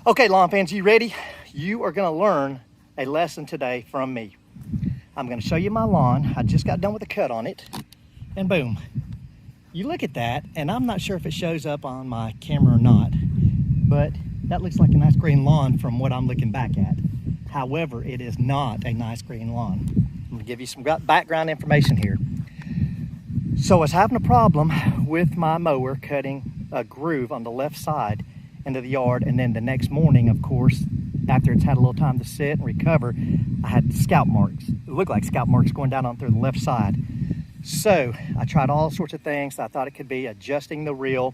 Okay, lawn fans, you ready? You are gonna learn a lesson today from me. I'm gonna show you my lawn. I just got done with a cut on it, and boom. You look at that, and I'm not sure if it shows up on my camera or not, but that looks like a nice green lawn from what I'm looking back at. However, it is not a nice green lawn. I'm gonna give you some background information here. So I was having a problem with my mower cutting a groove on the left side into the yard, and then the next morning, of course, after it's had a little time to sit and recover, I had scalp marks. It looked like scalp marks going down on through the left side. So I tried all sorts of things. I thought it could be adjusting the reel,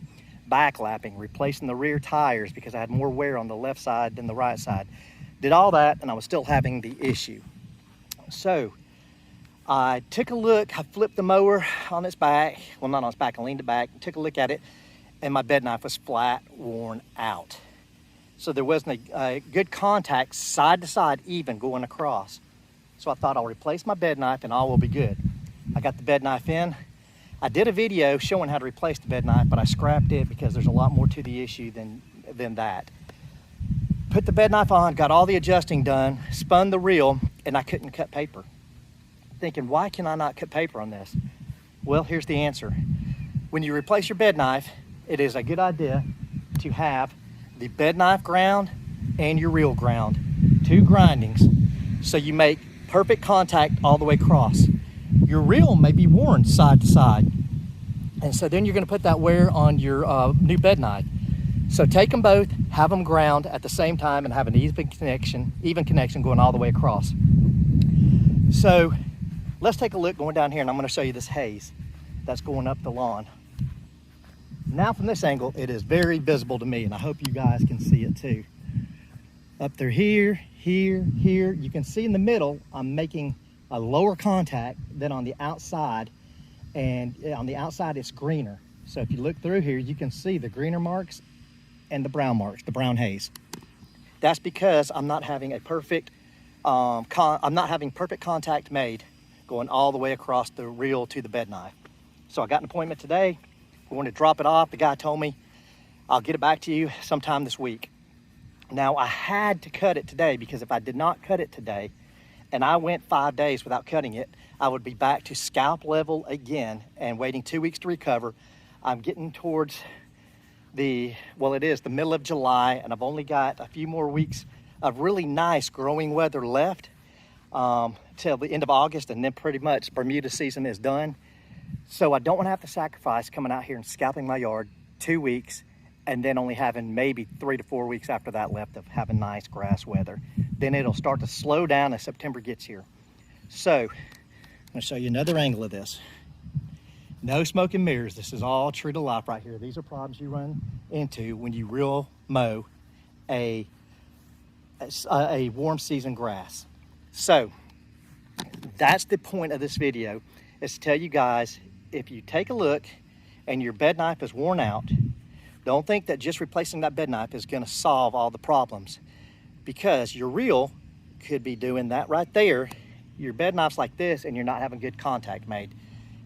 backlapping, replacing the rear tires because I had more wear on the left side than the right side. Did all that, and I was still having the issue. So I took a look, I flipped the mower on its back, well, not on its back, I leaned it back, took a look at it, and my bed knife was flat worn out. So there wasn't a good contact side to side even going across. So I thought I'll replace my bed knife and all will be good. I got the bed knife in. I did a video showing how to replace the bed knife, but I scrapped it because there's a lot more to the issue than that. Put the bed knife on, got all the adjusting done, spun the reel, and I couldn't cut paper. Thinking, why can I not cut paper on this? Well, here's the answer. When you replace your bed knife, it is a good idea to have the bed knife ground and your reel ground, two grindings, so you make perfect contact all the way across. Your reel may be worn side to side, and so then you're going to put that wear on your new bed knife. So take them both, have them ground at the same time, and have an even connection going all the way across. So let's take a look going down here, and I'm going to show you this haze that's going up the lawn. Now from this angle, it is very visible to me, and I hope you guys can see it too. Up there, here, here, here. You can see in the middle, I'm making a lower contact than on the outside, and on the outside it's greener. So if you look through here, you can see the greener marks and the brown marks, the brown haze. That's because I'm not having a perfect, perfect contact made going all the way across the reel to the bed knife. So I got an appointment today. I want to drop it off. The guy told me I'll get it back to you sometime this week. Now I had to cut it today because if I did not cut it today and I went 5 days without cutting it, I would be back to scalp level again and waiting 2 weeks to recover. I'm getting towards it is the middle of July, and I've only got a few more weeks of really nice growing weather left till the end of August, and then pretty much Bermuda season is done. So I don't want to have to sacrifice coming out here and scalping my yard 2 weeks and then only having maybe 3 to 4 weeks after that left of having nice grass weather. Then it'll start to slow down as September gets here. So I'm going to show you another angle of this. No smoke and mirrors. This is all true to life right here. These are problems you run into when you reel mow a warm season grass. So that's the point of this video, is to tell you guys, if you take a look and your bed knife is worn out, don't think that just replacing that bed knife is going to solve all the problems, because your reel could be doing that right there. Your bed knife's like this and you're not having good contact made.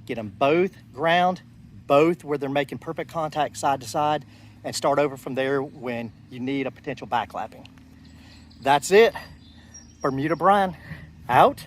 Get them both ground, both where they're making perfect contact side to side, and start over from there when you need a potential backlapping. That's it. Bermuda Brian out.